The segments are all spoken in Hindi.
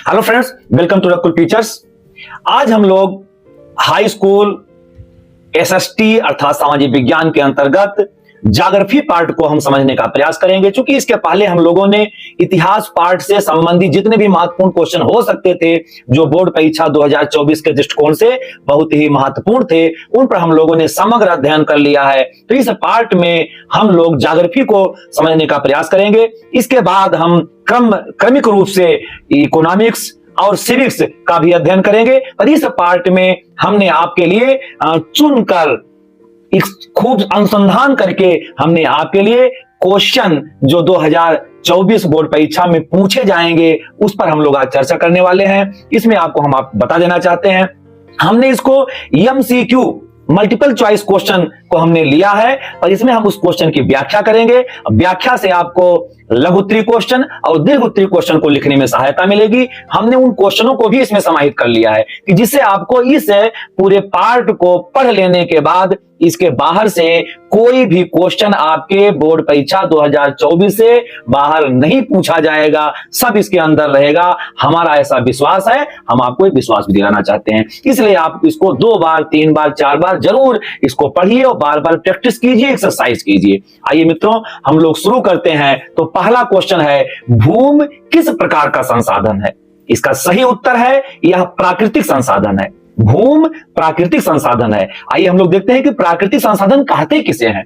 Hello friends, welcome to Rakul teachers. आज हम लोग हाई स्कूल एसएसटी अर्थात सामाजिक विज्ञान के अंतर्गत ज्योग्राफी पार्ट को हम समझने का प्रयास करेंगे। क्योंकि इसके पहले हम लोगों ने इतिहास पार्ट से संबंधित जितने भी महत्वपूर्ण क्वेश्चन हो सकते थे, जो बोर्ड परीक्षा 2024 के दृष्टिकोण से बहुत ही महत्वपूर्ण थे, उन पर हम लोगों ने समग्र अध्ययन कर लिया है। तो इस पार्ट में हम लोग ज्योग्राफी को समझने का प्रयास करेंगे। इसके बाद हम क्रमिक रूप से इकोनॉमिक्स और सिविक्स का भी अध्ययन करेंगे। और इस पार्ट में हमने आपके लिए चुनकर खूब अनुसंधान करके हमने आपके लिए क्वेश्चन जो 2024 बोर्ड परीक्षा में पूछे जाएंगे उस पर हम लोग आज चर्चा करने वाले हैं। इसमें आपको हम बता देना चाहते हैं, हमने इसको एमसीक्यू मल्टीपल चॉइस क्वेश्चन को हमने लिया है और इसमें हम उस क्वेश्चन की व्याख्या करेंगे। व्याख्या से आपको लघु उत्तरीय क्वेश्चन और दीर्घ उत्तरीय क्वेश्चन को लिखने में सहायता मिलेगी। हमने उन क्वेश्चनों को भी इसमें समाहित कर लिया है कि जिससे आपको इस पूरे पार्ट को पढ़ लेने के बाद इसके बाहर से कोई भी क्वेश्चन आपके बोर्ड परीक्षा 2024 से बाहर नहीं पूछा जाएगा, सब इसके अंदर रहेगा। हमारा ऐसा विश्वास है, हम आपको एक विश्वास भी दिलाना चाहते हैं। इसलिए आप इसको 2 बार 3 बार 4 बार जरूर इसको पढ़िए और बार बार प्रैक्टिस कीजिए, एक्सरसाइज कीजिए। आइए मित्रों, हम लोग शुरू करते हैं। तो पहला क्वेश्चन है, भूमि किस प्रकार का संसाधन है? इसका सही उत्तर है यह प्राकृतिक संसाधन है। भूमि प्राकृतिक संसाधन है। आइए हम लोग देखते हैं कि प्राकृतिक संसाधन कहते किसे हैं।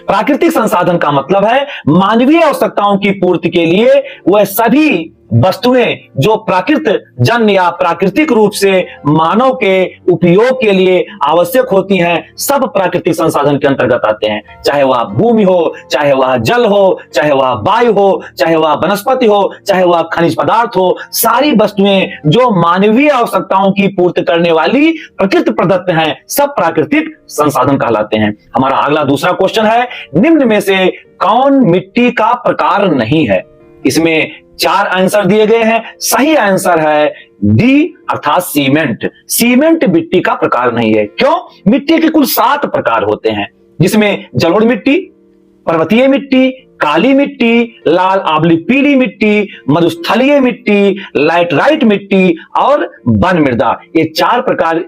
प्राकृतिक संसाधन का मतलब है मानवीय आवश्यकताओं की पूर्ति के लिए वह सभी वस्तुएं जो प्राकृत जन्य या प्राकृतिक रूप से मानव के उपयोग के लिए आवश्यक होती हैं, सब प्राकृतिक संसाधन के अंतर्गत आते हैं। चाहे वह भूमि हो, चाहे वह जल हो, चाहे वह वायु हो, चाहे वह वनस्पति हो, चाहे वह खनिज पदार्थ हो, सारी वस्तुएं जो मानवीय आवश्यकताओं की पूर्ति करने वाली प्रकृति प्रदत्त हैं, सब प्राकृतिक संसाधन कहलाते हैं। हमारा अगला दूसरा क्वेश्चन है, निम्न में से कौन मिट्टी का प्रकार नहीं है? इसमें 4 आंसर दिए गए हैं। सही आंसर है डी अर्थात सीमेंट। सीमेंट मिट्टी का प्रकार नहीं है। क्यों? मिट्टी के कुल 7 प्रकार होते हैं, जिसमें जलोढ़ मिट्टी, पर्वतीय मिट्टी, काली मिट्टी, लाल आंवली पीली मिट्टी, मरुस्थलीय मिट्टी, लैटराइट मिट्टी और वन मृदा। ये 4 प्रकार,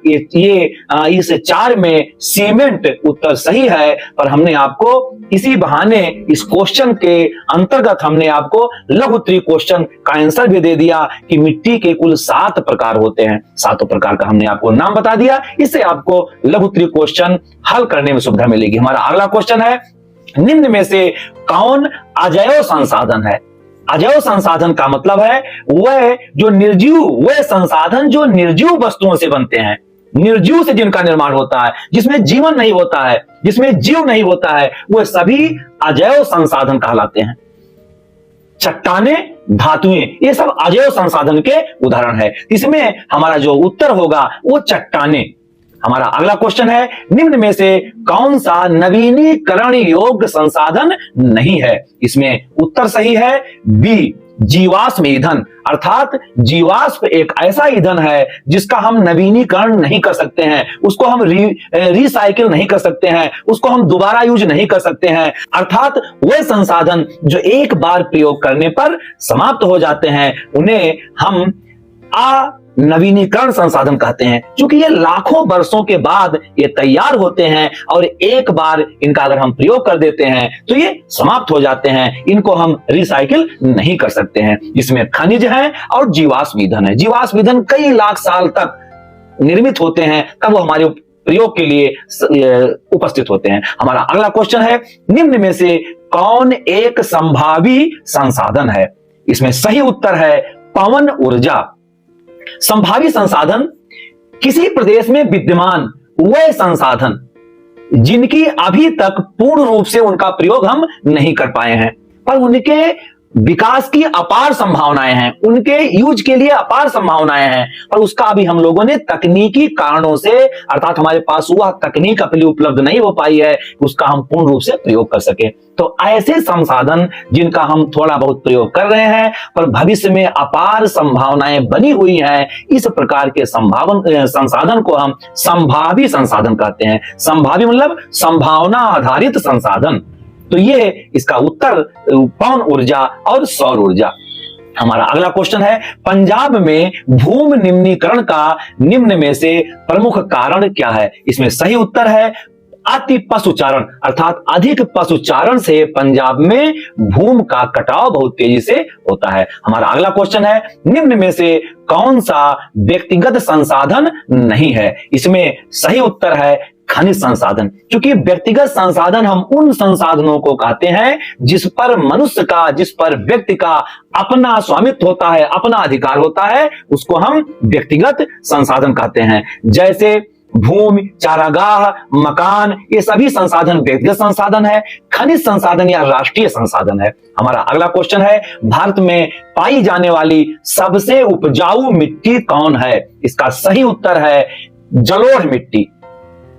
इस 4 में सीमेंट उत्तर सही है। पर हमने आपको इसी बहाने इस क्वेश्चन के अंतर्गत हमने आपको लघु उत्तरीय क्वेश्चन का आंसर भी दे दिया कि मिट्टी के कुल 7 प्रकार होते हैं। 7 प्रकार का हमने आपको नाम बता दिया। इससे आपको लघु उत्तरीय क्वेश्चन हल करने में सुविधा मिलेगी। हमारा अगला क्वेश्चन है, निम्न में से कौन अजैव संसाधन है? अजैव संसाधन का मतलब है वह संसाधन जो निर्जीव वस्तुओं से बनते हैं, निर्जीव से जिनका निर्माण होता है, जिसमें जीवन नहीं होता है, जिसमें जीव नहीं होता है, वह सभी अजैव संसाधन कहलाते हैं। चट्टाने, धातुएं, ये सब अजैव संसाधन के उदाहरण है। इसमें हमारा जो उत्तर होगा वो चट्टाने। हमारा अगला क्वेश्चन है, निम्न में से कौन सा नवीनीकरण योग्य संसाधन नहीं है? इसमें उत्तर सही है बी, जीवाश्म ईंधन। अर्थात जीवाश्म एक ऐसा ईंधन है जिसका हम नवीनीकरण नहीं कर सकते हैं, उसको हम रिसाइकिल नहीं कर सकते हैं, उसको हम दोबारा यूज नहीं कर सकते हैं। अर्थात वह संसाधन जो एक बार प्रयोग करने पर समाप्त हो जाते हैं, उन्हें हम नवीनीकरण संसाधन कहते हैं। क्योंकि ये लाखों वर्षों के बाद ये तैयार होते हैं और एक बार इनका अगर हम प्रयोग कर देते हैं तो ये समाप्त हो जाते हैं, इनको हम रिसाइकिल नहीं कर सकते हैं। इसमें खनिज है और जीवाश्म ईंधन है। जीवाश्म ईंधन कई लाख साल तक निर्मित होते हैं, तब वो हमारे प्रयोग के लिए उपस्थित होते हैं। हमारा अगला क्वेश्चन है, निम्न में से कौन एक संभावी संसाधन है? इसमें सही उत्तर है पवन ऊर्जा। संभावी संसाधन किसी प्रदेश में विद्यमान वह संसाधन जिनकी अभी तक पूर्ण रूप से उनका प्रयोग हम नहीं कर पाए हैं, पर उनके विकास की अपार संभावनाएं हैं, उनके यूज के लिए अपार संभावनाएं हैं, पर उसका अभी हम लोगों ने तकनीकी कारणों से, अर्थात हमारे पास वह तकनीक अपने उपलब्ध नहीं हो पाई है उसका हम पूर्ण रूप से प्रयोग कर सके। तो ऐसे संसाधन जिनका हम थोड़ा बहुत प्रयोग कर रहे हैं पर भविष्य में अपार संभावनाएं बनी हुई हैं, इस प्रकार के संसाधन को हम संभावी संसाधन कहते हैं। संभावी मतलब संभावना आधारित संसाधन। तो ये इसका उत्तर पवन ऊर्जा और सौर ऊर्जा। हमारा अगला क्वेश्चन है, पंजाब में भूमि निम्नीकरण का निम्न में से प्रमुख कारण क्या है? इसमें सही उत्तर है अति पशुचारण, अर्थात अधिक पशुचारण से पंजाब में भूमि का कटाव बहुत तेजी से होता है। हमारा अगला क्वेश्चन है, निम्न में से कौन सा व्यक्तिगत संसाधन नहीं है? इसमें सही उत्तर है खनिज संसाधन, क्योंकि व्यक्तिगत संसाधन हम उन संसाधनों को कहते हैं जिस पर मनुष्य का, जिस पर व्यक्ति का अपना स्वामित्व होता है, अपना अधिकार होता है, उसको हम व्यक्तिगत संसाधन कहते हैं। जैसे भूमि, चारागाह, मकान, ये सभी संसाधन व्यक्तिगत संसाधन है। खनिज संसाधन या राष्ट्रीय संसाधन है। हमारा अगला क्वेश्चन है, भारत में पाई जाने वाली सबसे उपजाऊ मिट्टी कौन है? इसका सही उत्तर है जलोढ़ मिट्टी।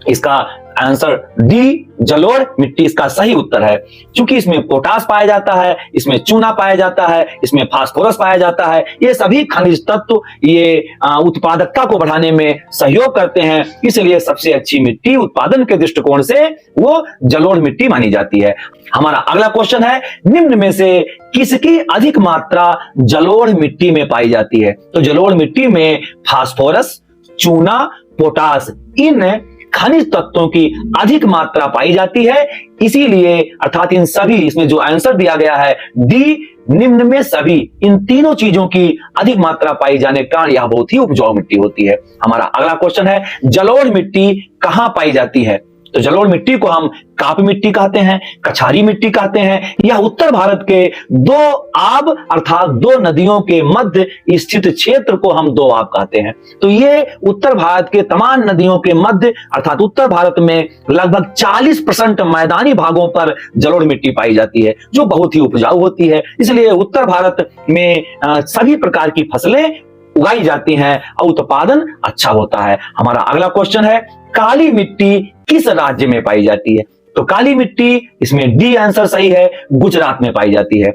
इसका आंसर डी, जलोढ़ मिट्टी इसका सही उत्तर है, क्योंकि इसमें पोटास पाया जाता है, इसमें चूना पाया जाता है, इसमें फास्फोरस पाया जाता है। ये सभी खनिज तत्व ये उत्पादकता को बढ़ाने में सहयोग करते हैं, इसलिए सबसे अच्छी मिट्टी उत्पादन के दृष्टिकोण से वो जलोढ़ मिट्टी मानी जाती है। हमारा अगला क्वेश्चन है, निम्न में से किसकी अधिक मात्रा जलोढ़ मिट्टी में पाई जाती है? तो जलोढ़ मिट्टी में फास्फोरस, चूना, पोटास, इन खनिज तत्वों की अधिक मात्रा पाई जाती है, इसीलिए अर्थात इन सभी, इसमें जो आंसर दिया गया है डी, निम्न में सभी, इन तीनों चीजों की अधिक मात्रा पाई जाने के कारण यह बहुत ही उपजाऊ मिट्टी होती है। हमारा अगला क्वेश्चन है, जलोढ़ मिट्टी कहां पाई जाती है? तो जलोढ़ मिट्टी को हम काप मिट्टी कहते हैं, कछारी मिट्टी कहते हैं। यह उत्तर भारत के दो आब अर्थात दो नदियों के मध्य स्थित क्षेत्र को हम दो आब कहते हैं। तो ये उत्तर भारत के तमाम नदियों के मध्य अर्थात उत्तर भारत में लगभग 40% मैदानी भागों पर जलोढ़ मिट्टी पाई जाती है, जो बहुत ही उपजाऊ होती है। इसलिए उत्तर भारत में सभी प्रकार की फसलें उगाई जाती हैं और उत्पादन अच्छा होता है। हमारा अगला क्वेश्चन है, काली मिट्टी किस राज्य में पाई जाती है? तो काली मिट्टी, इसमें डी आंसर सही है, गुजरात में पाई जाती है।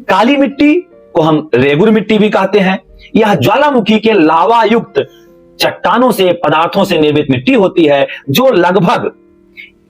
काली मिट्टी को हम रेगुर मिट्टी भी कहते हैं। यह ज्वालामुखी के लावा युक्त चट्टानों से, पदार्थों से निर्मित मिट्टी होती है, जो लगभग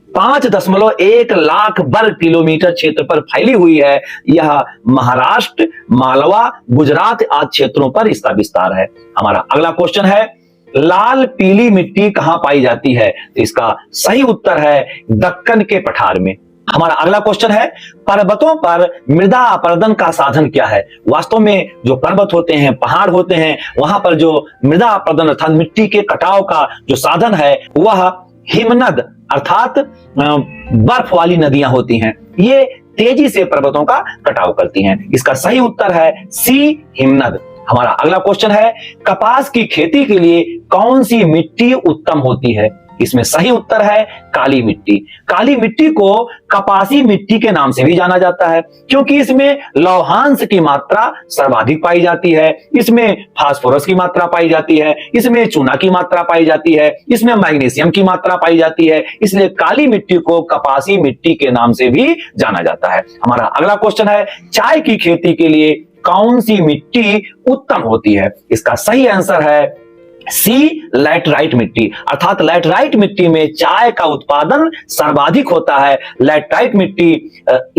5.1 लाख वर्ग किलोमीटर क्षेत्र पर फैली हुई है। यह महाराष्ट्र, मालवा, गुजरात आदि क्षेत्रों पर इसका विस्तार है। हमारा अगला क्वेश्चन है, लाल पीली मिट्टी कहां पाई जाती है? तो इसका सही उत्तर है दक्कन के पठार में। हमारा अगला क्वेश्चन है, पर्वतों पर मृदा अपरदन का साधन क्या है? वास्तव में जो पर्वत होते हैं, पहाड़ होते हैं, वहां पर जो मृदा अपरदन अर्थात मिट्टी के कटाव का जो साधन है वह हिमनद अर्थात बर्फ वाली नदियां होती हैं। ये तेजी से पर्वतों का कटाव करती हैं। इसका सही उत्तर है सी, हिमनद। हमारा अगला क्वेश्चन है, कपास की खेती के लिए कौन सी मिट्टी उत्तम होती है? इसमें सही उत्तर है काली मिट्टी। काली मिट्टी को कपासी मिट्टी के नाम से भी जाना जाता है, क्योंकि इसमें लौहांश की मात्रा सर्वाधिक पाई जाती है, इसमें फास्फोरस की मात्रा पाई जाती है, इसमें चूना की मात्रा पाई जाती है, इसमें मैग्नीशियम की मात्रा पाई जाती है, इसलिए काली मिट्टी को कपासी मिट्टी के नाम से भी जाना जाता है। हमारा अगला क्वेश्चन है, चाय की खेती के लिए कौन सी मिट्टी उत्तम होती है? इसका सही आंसर है सी, लैटराइट मिट्टी। अर्थात लैटराइट मिट्टी में चाय का उत्पादन सर्वाधिक होता है। लैटराइट मिट्टी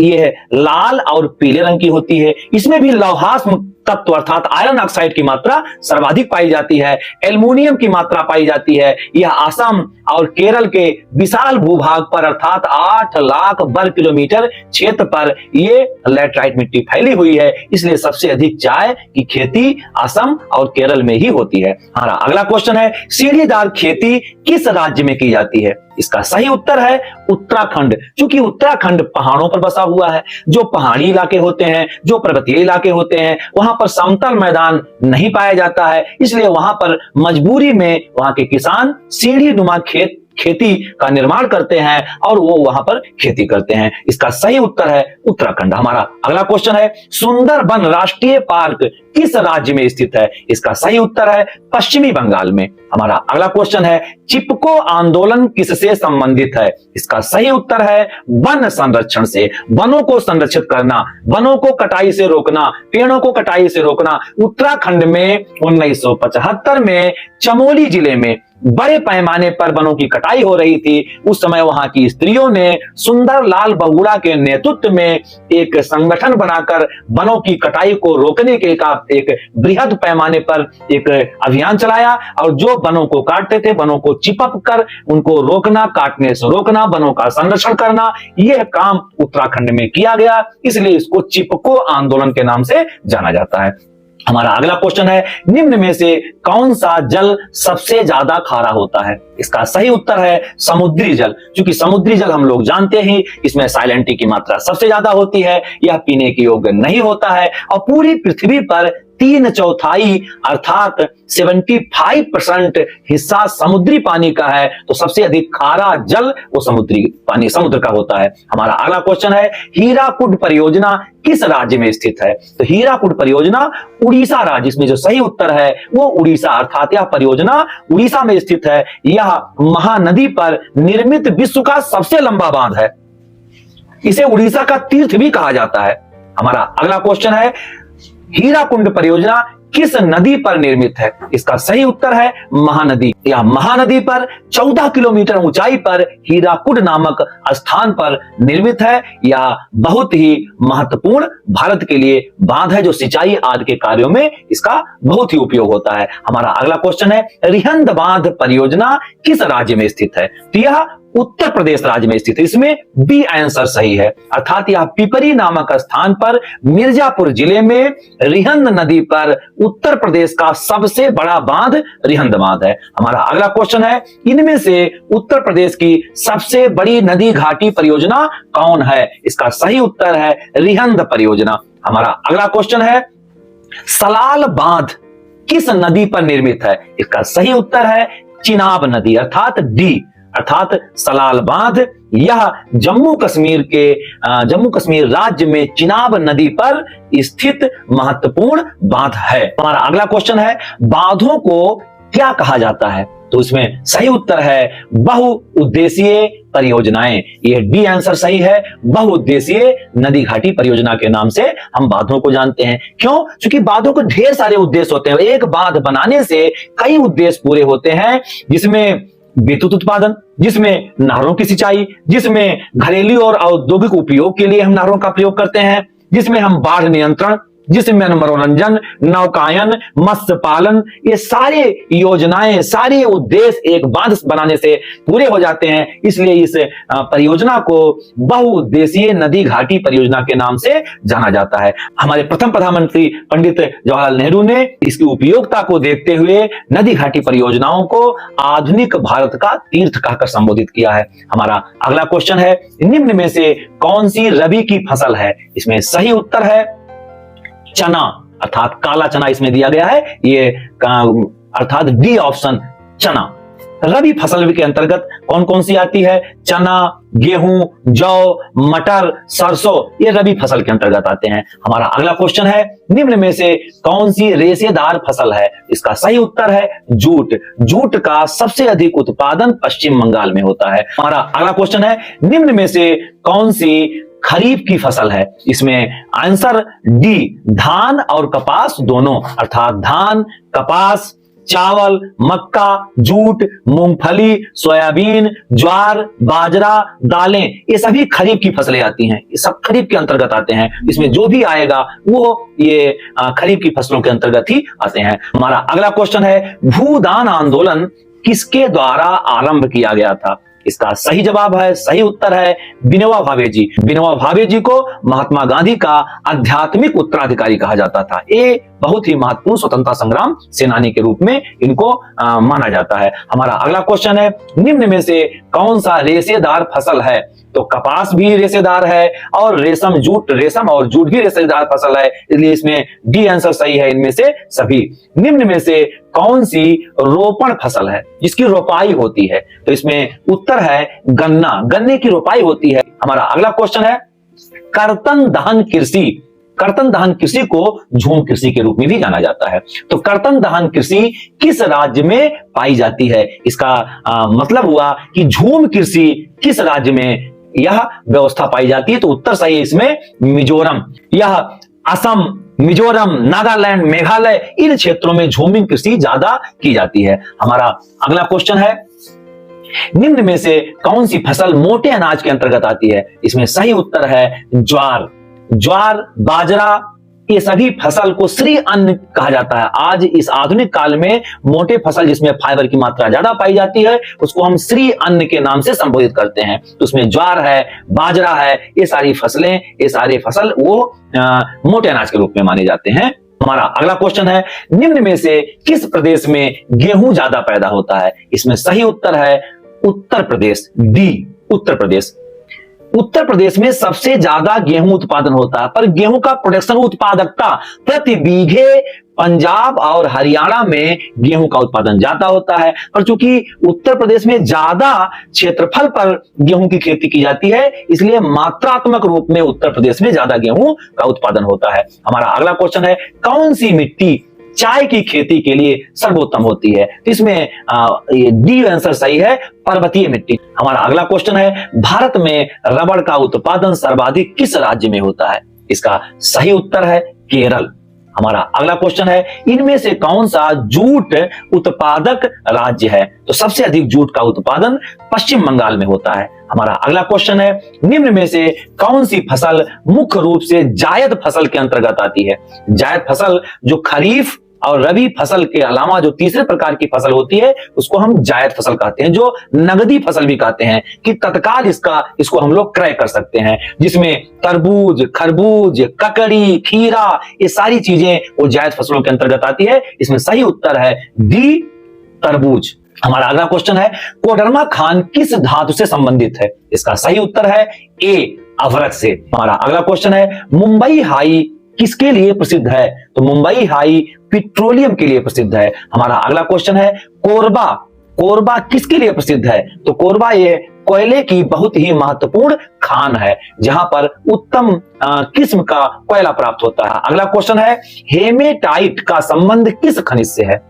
ये लाल और पीले रंग की होती है। इसमें भी लौहांश तत्व अर्थात आयरन ऑक्साइड की मात्रा सर्वाधिक पाई जाती है, एल्युमिनियम की मात्रा पाई जाती है। यह असम और केरल के विशाल भूभाग पर अर्थात 8 लाख वर्ग किलोमीटर क्षेत्र पर ये लैटराइट मिट्टी फैली हुई है, इसलिए सबसे अधिक चाय की खेती असम और केरल में ही होती है। हमारा अगला क्वेश्चन है, सीढ़ीदार खेती किस राज्य में की जाती है? इसका सही उत्तर है उत्तराखंड, क्योंकि उत्तराखंड पहाड़ों पर बसा हुआ है। जो पहाड़ी इलाके होते हैं, जो पर्वतीय इलाके होते हैं, वहां पर समतल मैदान नहीं पाया जाता है, इसलिए वहां पर मजबूरी में वहां के किसान सीढ़ी नुमा खेती का निर्माण करते हैं और वो वहां पर खेती करते हैं। इसका सही उत्तर है उत्तराखंड। हमारा अगला क्वेश्चन है, सुंदरबन राष्ट्रीय पार्क किस राज्य में स्थित है? इसका सही उत्तर है पश्चिमी बंगाल में। हमारा अगला क्वेश्चन है, चिपको आंदोलन किससे संबंधित है? इसका सही उत्तर है वन संरक्षण से। वनों को संरक्षित करना, वनों को कटाई से रोकना, पेड़ों को कटाई से रोकना। उत्तराखंड में 1975 में चमोली जिले में बड़े पैमाने पर वनों की कटाई हो रही थी, उस समय वहां की स्त्रियों ने सुंदरलाल बहुगुणा के नेतृत्व में एक संगठन बनाकर वनों की कटाई को रोकने के का एक बृहद पैमाने पर एक अभियान चलाया, और जो वनों को काटते थे वनों को चिपक कर उनको रोकना, काटने से रोकना, वनों का संरक्षण करना, यह काम उत्तराखंड में किया गया। इसलिए इसको चिपको आंदोलन के नाम से जाना जाता है। हमारा अगला क्वेश्चन है, निम्न में से कौन सा जल सबसे ज्यादा खारा होता है? इसका सही उत्तर है समुद्री जल। क्योंकि समुद्री जल हम लोग जानते हैं इसमें साइलेंटी की मात्रा सबसे ज्यादा होती है, यह पीने के योग्य नहीं होता है, और पूरी पृथ्वी पर 3/4 अर्थात 75% हिस्सा समुद्री पानी का है, तो सबसे अधिक खारा जल वो समुद्री पानी, समुद्र का होता है। हमारा अगला क्वेश्चन है, हीराकुड परियोजना किस राज्य में स्थित है? तो हीराकुड परियोजना उड़ीसा राज्य, इसमें जो सही उत्तर है वो उड़ीसा, अर्थात यह परियोजना उड़ीसा में स्थित है। यह महानदी पर निर्मित विश्व का सबसे लंबा बांध है, इसे उड़ीसा का तीर्थ भी कहा जाता है। हमारा अगला क्वेश्चन है, हीराकुंड परियोजना किस नदी पर निर्मित है? इसका सही उत्तर है महानदी। यह महानदी पर 14 किलोमीटर ऊंचाई पर हीराकुड नामक स्थान पर निर्मित है। यह बहुत ही महत्वपूर्ण भारत के लिए बांध है, जो सिंचाई आदि के कार्यों में इसका बहुत ही उपयोग होता है। हमारा अगला क्वेश्चन है, रिहंद बांध परियोजना किस राज्य में स्थित है? तो यह उत्तर प्रदेश राज्य में स्थित है। इसमें बी आंसर सही है, अर्थात यह पिपरी नामक स्थान पर मिर्जापुर जिले में रिहंद नदी पर उत्तर प्रदेश का सबसे बड़ा बांध रिहंद बांध है। हमारा अगला क्वेश्चन है, इनमें से उत्तर प्रदेश की सबसे बड़ी नदी घाटी परियोजना कौन है? इसका सही उत्तर है रिहंद परियोजना। हमारा अगला क्वेश्चन है, सलाल बांध किस नदी पर निर्मित है? इसका सही उत्तर है चिनाब नदी, अर्थात डी, अर्थात सलाल बांध यह जम्मू कश्मीर राज्य में चिनाब नदी पर स्थित महत्वपूर्ण बांध है। हमारा अगला क्वेश्चन है, बांधों को क्या कहा जाता है? तो इसमें सही उत्तर है बहुउद्देशीय परियोजनाएं। यह डी आंसर सही है, बहुउद्देशीय नदी घाटी परियोजना के नाम से हम बांधों को जानते हैं। क्यों? क्योंकि बांधों को ढेर सारे उद्देश्य होते हैं। एक बांध बनाने से कई उद्देश्य पूरे होते हैं, जिसमें विद्युत उत्पादन, जिसमें नहरों की सिंचाई, जिसमें घरेलू और औद्योगिक उपयोग के लिए हम नहरों का प्रयोग करते हैं, जिसमें हम बाढ़ नियंत्रण, जिसमें मनोरंजन, नौकायन, मत्स्य पालन, ये सारे योजनाएं, सारे उद्देश्य एक बांध बनाने से पूरे हो जाते हैं। इसलिए इस परियोजना को बहुउद्देशीय नदी घाटी परियोजना के नाम से जाना जाता है। हमारे प्रथम प्रधानमंत्री पंडित जवाहरलाल नेहरू ने इसकी उपयोगिता को देखते हुए नदी घाटी परियोजनाओं को आधुनिक भारत का तीर्थ कहकर संबोधित किया है। हमारा अगला क्वेश्चन है, निम्न में से कौन सी रबी की फसल है? इसमें सही उत्तर है चना, अर्थात काला चना इसमें दिया गया है, ये अर्थात डी ऑप्शन चना। रबी फसल के अंतर्गत कौन कौन सी आती है? चना, गेहूं, जौ, मटर, सरसों, ये रबी फसल के अंतर्गत आते हैं। हमारा अगला क्वेश्चन है, निम्न में से कौन सी रेशेदार फसल है? इसका सही उत्तर है जूट। जूट का सबसे अधिक उत्पादन पश्चिम बंगाल में होता है। हमारा अगला क्वेश्चन है, निम्न में से कौन सी खरीफ की फसल है? इसमें आंसर डी, धान और कपास दोनों, अर्थात धान, कपास, चावल, मक्का, जूट, मूंगफली, सोयाबीन, ज्वार, बाजरा, दालें, ये सभी खरीफ की फसलें आती हैं। ये सब खरीफ के अंतर्गत आते हैं। इसमें जो भी आएगा वो ये खरीफ की फसलों के अंतर्गत ही आते हैं। हमारा अगला क्वेश्चन है, भूदान आंदोलन किसके द्वारा आरंभ किया गया था? इसका सही जवाब है, सही उत्तर है विनोबा भावे जी। विनोबा भावे जी को महात्मा गांधी का आध्यात्मिक उत्तराधिकारी कहा जाता था। ये बहुत ही महत्वपूर्ण स्वतंत्रता संग्राम सेनानी के रूप में इनको माना जाता है। हमारा अगला क्वेश्चन है, निम्न में से कौन सा रेशेदार फसल है? तो कपास भी रेशेदार है और रेशम और जूट भी रेशेदार फसल है, इसलिए इसमें डी आंसर सही है इनमें से सभी। निम्न में से कौन सी रोपण फसल है जिसकी रोपाई होती है? तो इसमें उत्तर है गन्ना, गन्ने की रोपाई होती है। हमारा अगला क्वेश्चन है, कर्तन दहन कृषि, कर्तन दहन कृषि को झूम कृषि के रूप में भी जाना जाता है। तो कर्तन दहन कृषि किस राज्य में पाई जाती है? इसका मतलब हुआ कि झूम कृषि किस राज्य में यह व्यवस्था पाई जाती है? तो उत्तर सही है इसमें मिजोरम। यह असम, मिजोरम, नागालैंड, मेघालय, इन क्षेत्रों में झूमिंग कृषि ज्यादा की जाती है। हमारा अगला क्वेश्चन है, निम्न में से कौन सी फसल मोटे अनाज के अंतर्गत आती है? इसमें सही उत्तर है ज्वार। ज्वार, बाजरा, ये सभी फसल को श्री अन्न कहा जाता है। आज इस आधुनिक काल में मोटे फसल जिसमें फाइबर की मात्रा ज्यादा पाई जाती है उसको हम श्री अन्न के नाम से संबोधित करते हैं। तो उसमें ज्वार है, बाजरा है, ये सारी फसलें, ये सारे फसल वो मोटे अनाज के रूप में माने जाते हैं। हमारा अगला क्वेश्चन है, निम्न में से किस प्रदेश में गेहूं ज्यादा पैदा होता है? इसमें सही उत्तर है उत्तर प्रदेश, डी उत्तर प्रदेश। उत्तर प्रदेश में सबसे ज्यादा गेहूं उत्पादन होता है, पर गेहूं का प्रोडक्शन उत्पादकता प्रति बीघे पंजाब और हरियाणा में गेहूं का उत्पादन ज्यादा होता है, पर चूंकि उत्तर प्रदेश में ज्यादा क्षेत्रफल पर गेहूं की खेती की जाती है इसलिए मात्रात्मक रूप में उत्तर प्रदेश में ज्यादा गेहूं का उत्पादन होता है। हमारा अगला क्वेश्चन है, कौन सी मिट्टी चाय की खेती के लिए सर्वोत्तम होती है? तो इसमें डी आंसर सही है, पर्वतीय मिट्टी। हमारा अगला क्वेश्चन है, भारत में रबड़ का उत्पादन सर्वाधिक किस राज्य में होता है? इसका सही उत्तर है केरल। हमारा अगला क्वेश्चन है, इनमें से कौन सा जूट उत्पादक राज्य है? तो सबसे अधिक जूट का उत्पादन पश्चिम बंगाल में होता है। हमारा अगला क्वेश्चन है, निम्न में से कौन सी फसल मुख्य रूप से जायद फसल के अंतर्गत आती है? जायद फसल जो खरीफ और रबी फसल के अलावा जो तीसरे प्रकार की फसल होती है उसको हम जायद फसल कहते हैं, जो नगदी फसल भी कहते हैं कि तत्काल इसको हम लोग क्रय कर सकते हैं, जिसमें तरबूज, खरबूज, ककड़ी, खीरा, ये सारी चीजें वो जायद फसलों के अंतर्गत आती है। इसमें सही उत्तर है डी तरबूज। हमारा अगला क्वेश्चन है, कोडरमा खान किस धातु से संबंधित है? इसका सही उत्तर है ए अभ्रक से। हमारा अगला क्वेश्चन है, मुंबई हाई किसके लिए प्रसिद्ध है? तो मुंबई हाई पेट्रोलियम के लिए प्रसिद्ध है। हमारा अगला क्वेश्चन है, कोरबा, कोरबा किसके लिए प्रसिद्ध है? तो कोरबा ये कोयले की बहुत ही महत्वपूर्ण खान है जहां पर उत्तम किस्म का कोयला प्राप्त होता है। अगला क्वेश्चन है, हेमेटाइट का संबंध किस खनिज से है?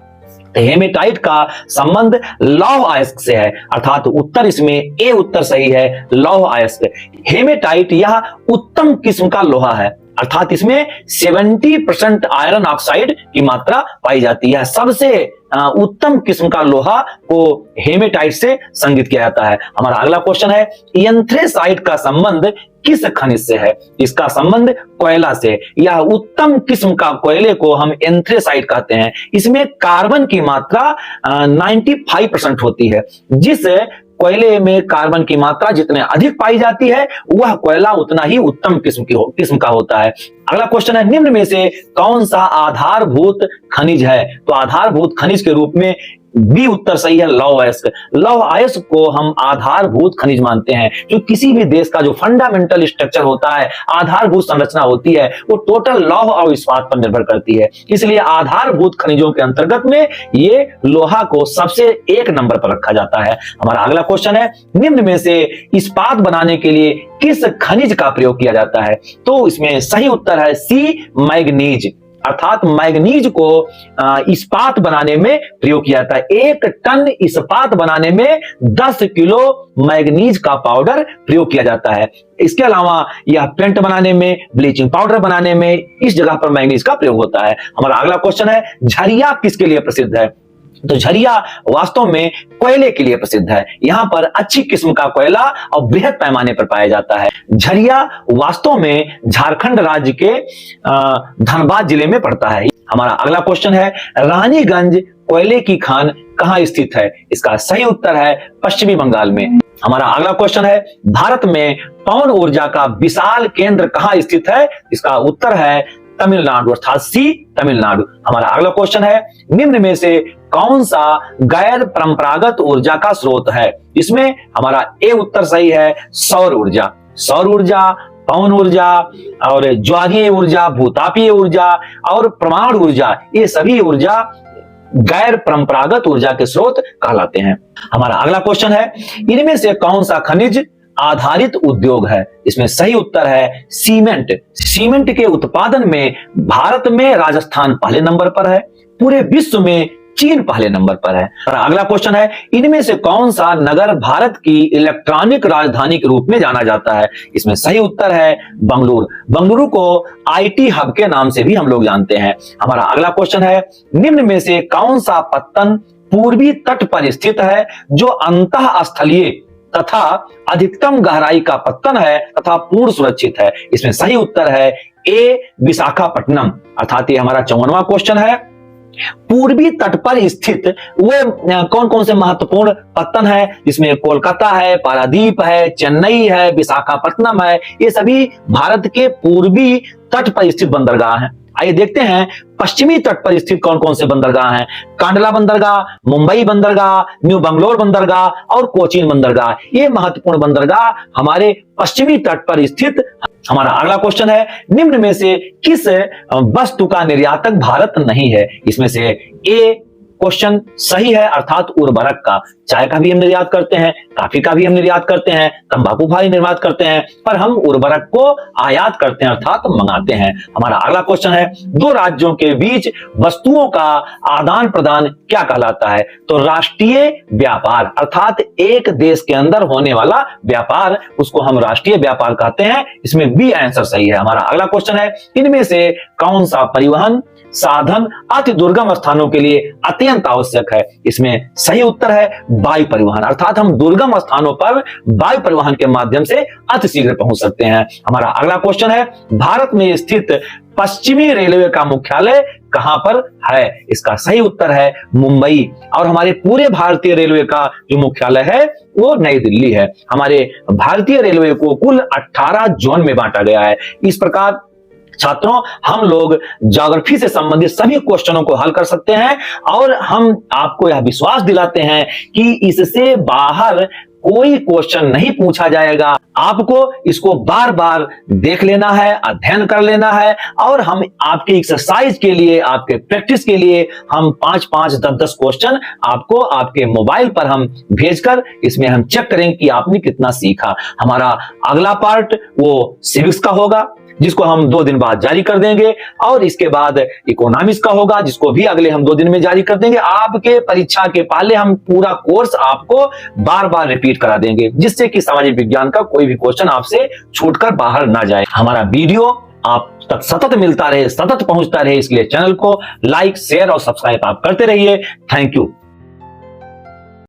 हेमेटाइट का संबंध लौह अयस्क से है, अर्थात उत्तर इसमें ए उत्तर सही है, लौह अयस्क। हेमेटाइट यह उत्तम किस्म का लोहा है, अर्थात इसमें 70% आयरन ऑक्साइड की मात्रा पाई जाती है। सबसे उत्तम किस्म का लोहा को हेमेटाइट से संगित किया जाता है। हमारा अगला क्वेश्चन है, एंथ्रेसाइट का संबंध किस खनिज से है? इसका संबंध कोयला से। यह उत्तम किस्म का कोयले को हम एंथ्रेसाइट कहते हैं। इसमें कार्बन की मात्रा 95% होती है। जिस कोयले में कार्बन की मात्रा जितने अधिक पाई जाती है वह कोयला उतना ही उत्तम किस्म का होता है। अगला क्वेश्चन है, निम्न में से कौन सा आधारभूत खनिज है? तो आधारभूत खनिज के रूप में बी उत्तर सही है, लौह अयस्क। लौह अयस्क को हम आधारभूत खनिज मानते हैं। जो किसी भी देश का जो फंडामेंटल स्ट्रक्चर होता है, आधारभूत संरचना होती है, वो टोटल लौह और इस्पात पर निर्भर करती है। इसलिए आधारभूत खनिजों के अंतर्गत में ये लोहा को सबसे एक नंबर पर रखा जाता है। हमारा अगला क्वेश्चन है, निम्न में से इस्पात बनाने के लिए किस खनिज का प्रयोग किया जाता है? तो इसमें सही उत्तर है सी मैग्नीज, अर्थात मैग्नीज को इस्पात बनाने में प्रयोग किया जाता है। 1 टन इस्पात बनाने में 10 किलो मैग्नीज का पाउडर प्रयोग किया जाता है। इसके अलावा यह पेंट बनाने में, ब्लीचिंग पाउडर बनाने में इस जगह पर मैग्नीज का प्रयोग होता है। हमारा अगला क्वेश्चन है, झरिया किसके लिए प्रसिद्ध है? तो झरिया वास्तव में कोयले के लिए प्रसिद्ध है। यहाँ पर अच्छी किस्म का कोयला और बृहद पैमाने पर पाया जाता है। झरिया वास्तव में झारखंड राज्य के धनबाद जिले में पड़ता है। हमारा अगला क्वेश्चन है, रानीगंज कोयले की खान कहाँ स्थित है? इसका सही उत्तर है पश्चिमी बंगाल में। हमारा अगला क्वेश्चन है, भारत में पवन ऊर्जा का विशाल केंद्र कहाँ स्थित है? इसका उत्तर है तमिलनाडु, अर्थात सी तमिलनाडु। हमारा अगला क्वेश्चन है, निम्न में से कौन सा गैर परंपरागत ऊर्जा का स्रोत है? इसमें हमारा ए उत्तर सही है, सौर ऊर्जा। सौर ऊर्जा, पवन ऊर्जा और ज्वारीय ऊर्जा, भूतापीय ऊर्जा और परमाणु ऊर्जा, ये सभी ऊर्जा गैर परंपरागत ऊर्जा के स्रोत कहलाते हैं। हमारा अगला क्वेश्चन है, इनमें से कौन सा खनिज आधारित उद्योग है? इसमें सही उत्तर है सीमेंट। सीमेंट के उत्पादन में भारत में राजस्थान पहले नंबर पर है। पूरे विश्व में चीन पहले नंबर पर है। और अगला क्वेश्चन है, इनमें से कौन सा नगर भारत की इलेक्ट्रॉनिक राजधानी के रूप में जाना जाता है? इसमें सही उत्तर है बंगलुरु। बंगलुरु को आईटी हब के नाम से भी हम लोग जानते हैं। हमारा अगला क्वेश्चन है, निम्न में से कौन सा पत्तन पूर्वी तट पर स्थित है जो अंतःस्थलीय तथा अधिकतम गहराई का पत्तन है तथा पूर्ण सुरक्षित है? इसमें सही उत्तर है ए विशाखापट्टनम। अर्थात ये हमारा 54वां क्वेश्चन है। पूर्वी तट पर स्थित वो कौन कौन से महत्वपूर्ण पत्तन है? जिसमें कोलकाता है, पारादीप है, चेन्नई है, विशाखापट्टनम है। ये सभी भारत के पूर्वी तट पर स्थित बंदरगाह हैं। आइए देखते हैं पश्चिमी तट पर स्थित कौन कौन से बंदरगाह हैं। कांडला बंदरगाह, मुंबई बंदरगाह, न्यू बंगलोर बंदरगाह और कोचीन बंदरगाह, ये महत्वपूर्ण बंदरगाह हमारे पश्चिमी तट पर स्थित। हमारा अगला क्वेश्चन है, निम्न में से किस वस्तु का निर्यातक भारत नहीं है? इसमें से ए क्वेश्चन सही है, अर्थात उर्वरक का। चाय का भी हम निर्यात करते हैं, कॉफी का भी हम निर्यात करते हैं, तंबाकू का भी निर्यात करते हैं, पर हम उर्वरक को आयात करते हैं अर्थात मंगाते हैं। हमारा अगला क्वेश्चन है, दो राज्यों के बीच वस्तुओं का आदान प्रदान क्या कहलाता है? तो राष्ट्रीय व्यापार, अर्थात एक देश के अंदर होने वाला व्यापार, उसको हम राष्ट्रीय व्यापार कहते हैं। इसमें बी आंसर सही है। हमारा अगला क्वेश्चन है, इनमें से कौन सा परिवहन साधन अति दुर्गम स्थानों के लिए अत्यंत आवश्यक है? इसमें सही उत्तर है वायु परिवहन, अर्थात हम दुर्गम स्थानों पर वायु परिवहन के माध्यम से अति शीघ्र पहुंच सकते हैं। हमारा अगला क्वेश्चन है, भारत में स्थित पश्चिमी रेलवे का मुख्यालय कहां पर है? इसका सही उत्तर है मुंबई। और हमारे पूरे भारतीय रेलवे का जो मुख्यालय है वो नई दिल्ली है। हमारे भारतीय रेलवे को कुल 18 जोन में बांटा गया है। इस प्रकार छात्रों, हम लोग ज्योग्राफी से संबंधित सभी क्वेश्चनों को हल कर सकते हैं और हम आपको यह विश्वास दिलाते हैं कि इससे बाहर कोई क्वेश्चन नहीं पूछा जाएगा। आपको इसको बार बार देख लेना है, अध्ययन कर लेना है और हम आपके एक्सरसाइज के लिए, आपके प्रैक्टिस के लिए हम 5-5, 10-10 क्वेश्चन आपको आपके मोबाइल पर हम भेजकर इसमें हम चेक करेंगे कि आपने कितना सीखा। हमारा अगला पार्ट वो सिविक्स का होगा, जिसको हम 2 दिन बाद जारी कर देंगे, और इसके बाद इकोनॉमिक्स का होगा, जिसको भी अगले हम 2 दिन में जारी कर देंगे। आपके परीक्षा के पहले हम पूरा कोर्स आपको बार बार रिपीट करा देंगे, जिससे कि सामाजिक विज्ञान का कोई भी क्वेश्चन आपसे छूटकर बाहर ना जाए। हमारा वीडियो आप तक सतत मिलता रहे, सतत पहुंचता रहे, इसलिए चैनल को लाइक, शेयर और सब्सक्राइब आप करते रहिए। Thank you.